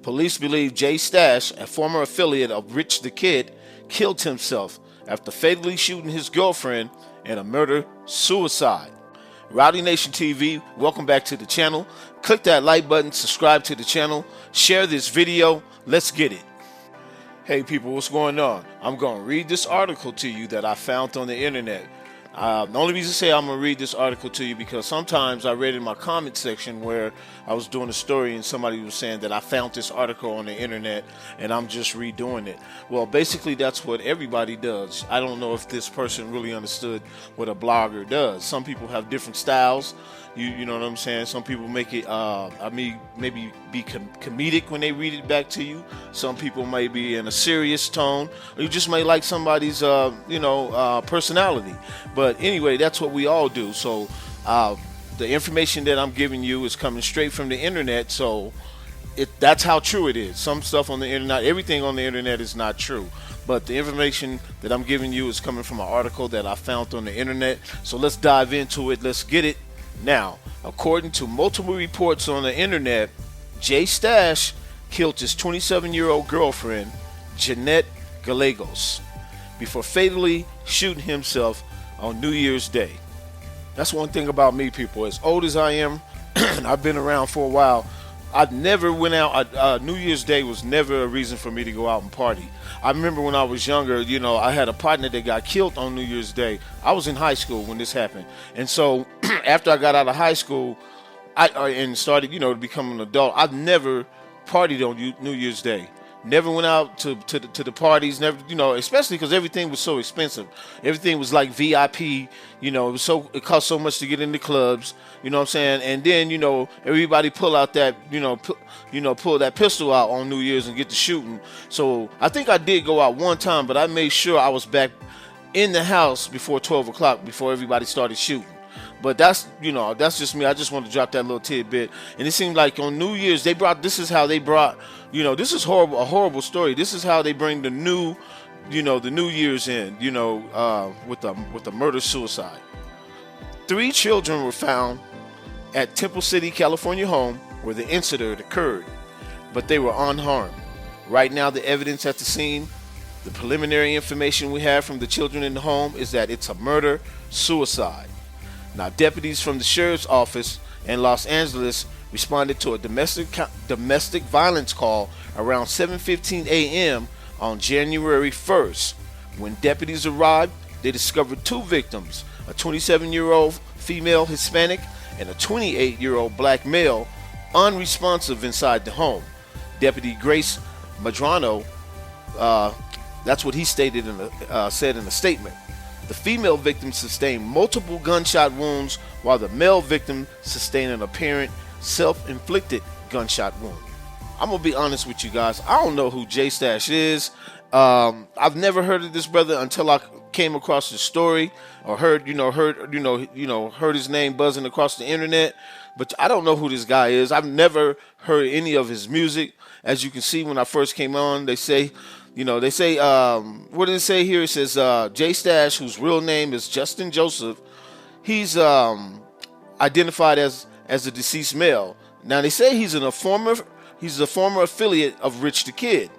Police believe Jay Stash, a former affiliate of Rich the Kid, killed himself after fatally shooting his girlfriend in a murder-suicide. Rowdy Nation TV, welcome back to the channel. Click that like button, subscribe to the channel, share this video. Let's get it. Hey people, what's going on? I'm going to read this article to you that I found on the internet. The only reason I say I'm going to read this article to you because sometimes I read in my comment section where I was doing a story and somebody was saying that I found this article on the internet and I'm just redoing it. Well, basically that's what everybody does. I don't know if this person really understood what a blogger does. Some people have different styles. You know what I'm saying? Some people make it, maybe be comedic when they read it back to you. Some people may be in a serious tone. Or you just may like somebody's, personality. But anyway, that's what we all do. So the information that I'm giving you is coming straight from the internet. So that's how true it is. Some stuff on the internet, everything on the internet is not true. But the information that I'm giving you is coming from an article that I found on the internet. So let's dive into it. Let's get it. Now, according to multiple reports on the internet, Jay Stash killed his 27-year-old girlfriend, Jeanette Gallegos, before fatally shooting himself on New Year's Day. That's one thing about me, people. As old as I am, I've been around for a while, I never went out. New Year's Day was never a reason for me to go out and party. I remember when I was younger, I had a partner that got killed on New Year's Day. I was in high school when this happened. And so after I got out of high school and started, to become an adult, I've never partied on New Year's Day. Never went out to the parties, never, especially because everything was so expensive. Everything was like VIP, it cost so much to get into clubs, you know what I'm saying? And then, everybody pull out that, pull that pistol out on New Year's and get to shooting. So I think I did go out one time, but I made sure I was back in the house before 12 o'clock, before everybody started shooting. But that's just me. I just want to drop that little tidbit. And it seemed like on New Year's, this is how they brought, this is horrible, a horrible story. This is how they bring the new Year's in, with the murder-suicide. 3 children were found at Temple City, California home where the incident occurred, but they were unharmed. Right now, the evidence at the scene, the preliminary information we have from the children in the home is that it's a murder-suicide. Now, deputies from the sheriff's office in Los Angeles responded to a domestic violence call around 7:15 a.m. on January 1st. When deputies arrived, they discovered 2 victims, a 27-year-old female Hispanic and a 28-year-old black male, unresponsive inside the home. Deputy Grace Madrano, that's what he said in a statement. The female victim sustained multiple gunshot wounds, while the male victim sustained an apparent self-inflicted gunshot wound. I'm gonna be honest with you guys. I don't know who Jay Stash is. I've never heard of this brother until I came across his story or heard his name buzzing across the internet. But I don't know who this guy is. I've never heard any of his music. As you can see, when I first came on, they say, what did it say here? It says Jay Stash, whose real name is Justin Joseph, he's identified as a deceased male. Now they say he's a former affiliate of Rich the Kid.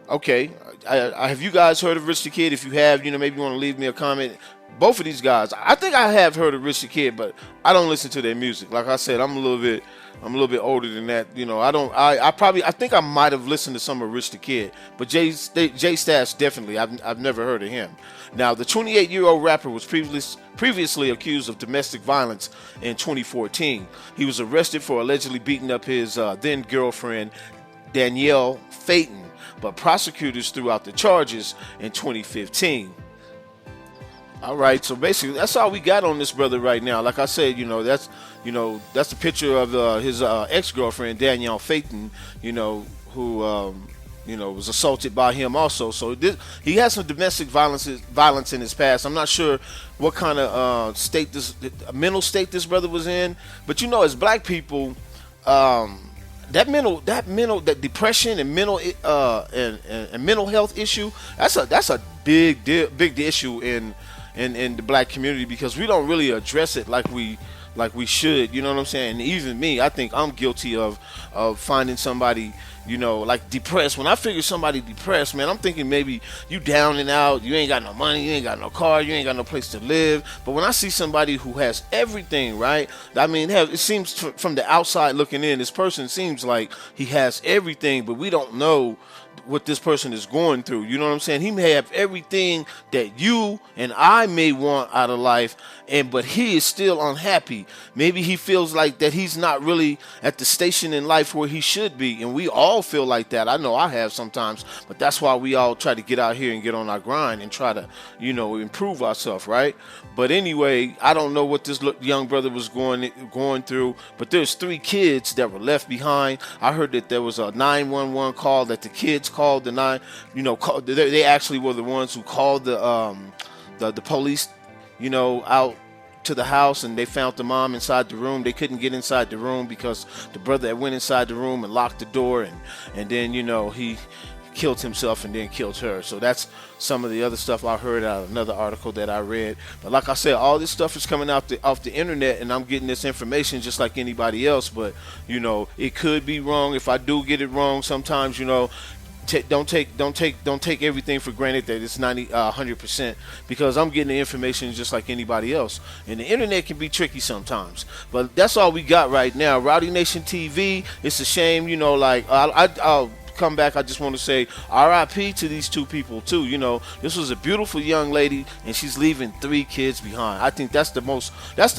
Okay, have you guys heard of Rich the Kid? If you have, maybe you want to leave me a comment. Both of these guys, I think I have heard of Rich the Kid, but I don't listen to their music. Like I said, I'm a little bit older than that. I think I might have listened to some of Rich the Kid, but Jay Stash definitely. I've never heard of him. Now, the 28-year-old rapper was previously accused of domestic violence in 2014. He was arrested for allegedly beating up his then girlfriend Danielle Phaeton, but prosecutors threw out the charges in 2015. All right, so basically that's all we got on this brother right now. Like I said, that's the picture of his ex-girlfriend Danielle Phaeton, who was assaulted by him also. So he has some domestic violence in his past. I'm not sure what kind of mental state this brother was in, but as black people, that depression and mental and mental health issue, that's a big issue in the black community, because we don't really address it like we like we should. You know what I'm saying? And even me, I think I'm guilty of finding somebody, like depressed. When I figure somebody depressed, man, I'm thinking maybe you down and out, you ain't got no money, you ain't got no car, you ain't got no place to live. But when I see somebody who has everything, right? I mean, it seems from the outside looking in, this person seems like he has everything, but we don't know what this person is going through. You know what I'm saying? He may have everything that you and I may want out of life, but he is still unhappy. Maybe he feels like that he's not really at the station in life where he should be, and we all feel like that. I know I have sometimes, but that's why we all try to get out here and get on our grind and try to, improve ourselves, right? But anyway, I don't know what this young brother was going through, but there's 3 kids that were left behind. I heard that there was a 911 call that the kids called they actually were the ones who called the police, out to the house, and they found the mom inside the room. They couldn't get inside the room because the brother had went inside the room and locked the door, and then he killed himself and then killed her. So that's some of the other stuff I heard out of another article that I read. But like I said, all this stuff is coming off the internet, and I'm getting this information just like anybody else. But it could be wrong. If I do get it wrong, sometimes don't take everything for granted that it's 100%, because I'm getting the information just like anybody else, and the internet can be tricky sometimes. But that's all we got right now. Rowdy Nation TV. It's a shame, I'll come back. I just want to say RIP to these 2 people too. This was a beautiful young lady, and she's leaving 3 kids behind. I think that's the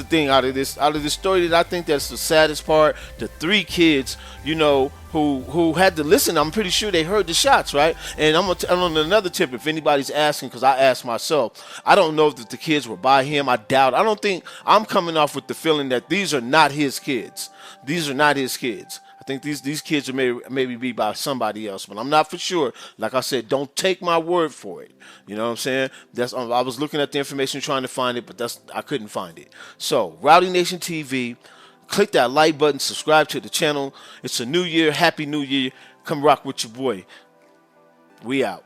thing out of this story that I think that's the saddest part. The 3 kids, who had to listen. I'm pretty sure they heard the shots, right? And I'm on another tip, if anybody's asking, because I asked myself, I don't know if the kids were by him. I don't think, I'm coming off with the feeling that these are not his kids. These are not his kids. I think these kids are maybe be by somebody else, but I'm not for sure. Like I said, don't take my word for it. You know what I'm saying? I was looking at the information trying to find it, but I couldn't find it. So, Rowdy Nation TV, click that like button, subscribe to the channel. It's a new year. Happy New Year. Come rock with your boy. We out.